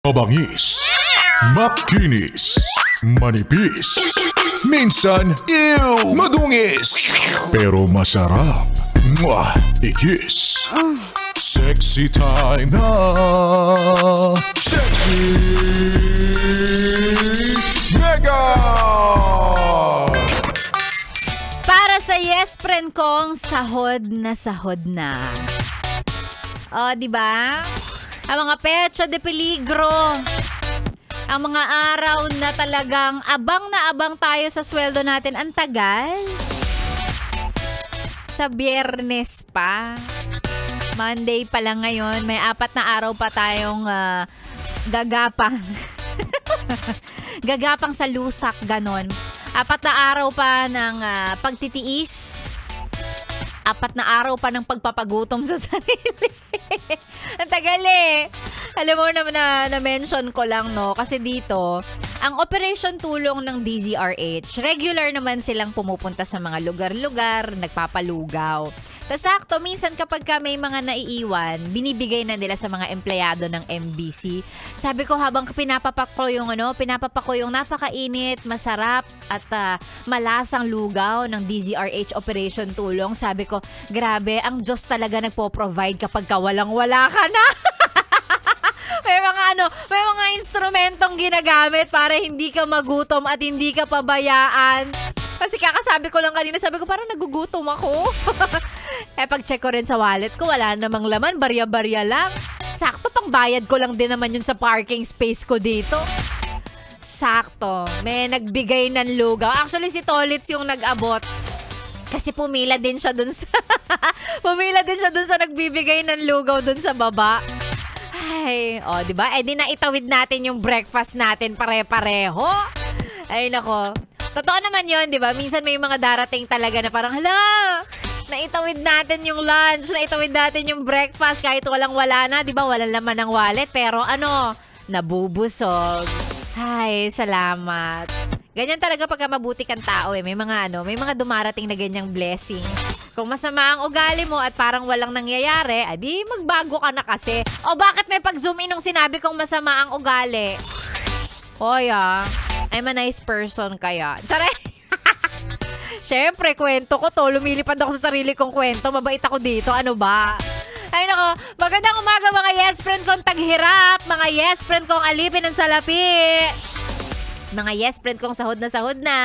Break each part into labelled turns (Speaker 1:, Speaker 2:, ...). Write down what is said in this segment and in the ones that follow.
Speaker 1: Mabangis, makinis, manipis, minsan, madungis, pero masarap. Mwah! Ikis. Sexy time na. Sexy Mega!
Speaker 2: Para sa yes friend kong sahod na sahod na. O, di ba? Ang mga petsa de peligro. Ang mga araw na talagang abang tayo sa sweldo natin. Ang tagal. Sa Biyernes pa. Monday pa lang ngayon. May 4 na araw pa tayong gagapang. Gagapang sa lusak, ganon. 4 na araw pa ng pagtitiis. 4 na araw pa ng pagpapagutom sa sarili. Ang tagal eh. Alam mo naman na-mention ko lang, no? Kasi dito, ang operation tulong ng DZRH, regular naman silang pumupunta sa mga lugar-lugar, nagpapalugaw. Tapos sakto, minsan kapag may mga naiiwan, binibigay na nila sa mga empleyado ng MBC. Sabi ko habang pinapapak ko yung napakainit, masarap at malasang lugaw ng DZRH Operation Tulong. Sabi ko, grabe, ang Diyos talaga nagpo-provide kapag walang-wala ka na. May mga instrumentong ginagamit para hindi ka magutom at hindi ka pabayaan. Kasi kakasabi ko lang kanina, sabi ko parang nagugutom ako. Pag-check ko rin sa wallet ko, wala namang laman, barya-barya lang. Sakto, pang bayad ko lang din naman yun sa parking space ko dito. Sakto, may nagbigay ng lugaw. Actually, si Tolitz yung nag-abot. Kasi pumila din siya dun sa nagbibigay ng lugaw dun sa baba. Ay, di ba? Di na itawid natin yung breakfast natin pare-pareho. Ay, nako. Totoo naman yun, di ba? Minsan may mga darating talaga na parang, hala, naitawid natin yung lunch, naitawid natin yung breakfast kahit walang-wala na, di ba? Walang laman ng wallet, pero nabubusog. Ay, salamat. Ganyan talaga pagka mabuti kang tao eh. May mga dumarating na ganyang blessing. Kung masama ang ugali mo at parang walang nangyayari, adi magbago ka na kasi. O bakit may pag-zoom in nung sinabi kong masama ang ugali? Hoy I'm a nice person kaya. Tsaray! Siyempre, kwento ko to. Lumilipad ako sa sarili kong kwento. Mabait ako dito. Ano ba? Ay nako, magandang umaga mga yes friend kong taghirap. Mga yes friend kong alipin ng salapi. Mga yes friend kong sahod na.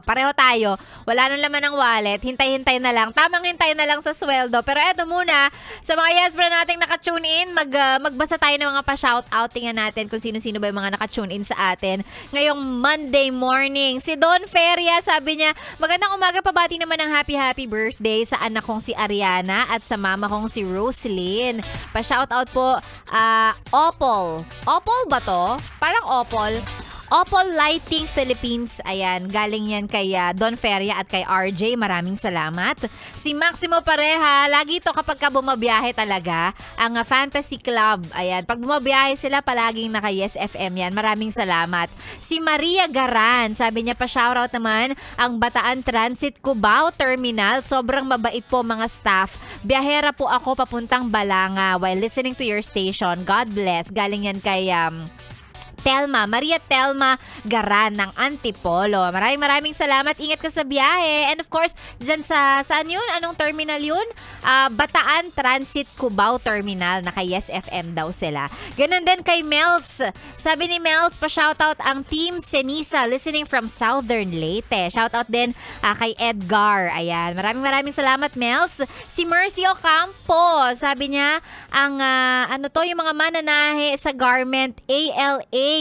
Speaker 2: Pareho tayo. Wala nang laman ng wallet. Hintay-hintay na lang. Tamang hintay na lang sa sweldo. Pero eto muna, sa mga yes friend nating naka-tune in, magbasa tayo ng mga pa-shoutout. Tingnan natin kung sino-sino ba yung mga naka-tune in sa atin. Ngayong Monday morning. Si Don Feria, sabi niya, magandang umaga, pabati naman ng happy birthday sa anak kong si Ariana at sa mama kong si Roslyn. Pa-shoutout po, Opal. Opal ba to? Parang Opal. Opal Lighting Philippines. Ayan, galing yan kay Don Feria at kay RJ. Maraming salamat. Si Maximo Pareha, lagi to kapag ka bumabiyahe talaga. Ang Fantasy Club. Ayan, pag bumabiyahe sila, palaging naka-Yes FM yan. Maraming salamat. Si Maria Garan, sabi niya pa shoutout naman ang Bataan Transit Cubao Terminal. Sobrang mabait po mga staff. Biyahera po ako papuntang Balanga while listening to your station. God bless. Galing yan kay Maria Telma Garan ng Antipolo. Maraming salamat. Ingat ka sa biyahe. And of course, dyan saan yun? Anong terminal yun? Bataan Transit Cubao Terminal. Naka-Yes FM daw sila. Ganun din kay Mels. Sabi ni Mels, pa-shoutout ang Team Senisa listening from Southern Leyte. Shoutout din kay Edgar. Ayan. Maraming salamat, Mels. Si Mercy Ocampo. Sabi niya, ang yung mga mananahe sa garment ALA.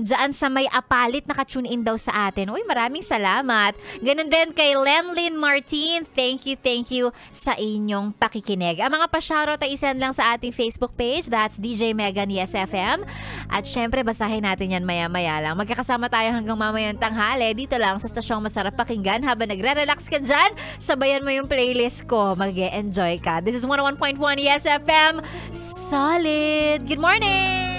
Speaker 2: Diyan sa may apalit naka-tune in daw sa atin. Uy, maraming salamat. Ganun din kay Lenlyn Martin. Thank you sa inyong pakikinig. Ang mga pa-shoutout ay isend lang sa ating Facebook page. That's DJ Megan Yes FM. At syempre, basahin natin yan maya-maya lang. Magkakasama tayo hanggang mamayang tanghali. Dito lang sa stasyong masarap pakinggan. Habang nagre-relax ka dyan, sabayan mo yung playlist ko. Mag-e-enjoy ka. This is 101.1 Yes FM. Solid. Good morning!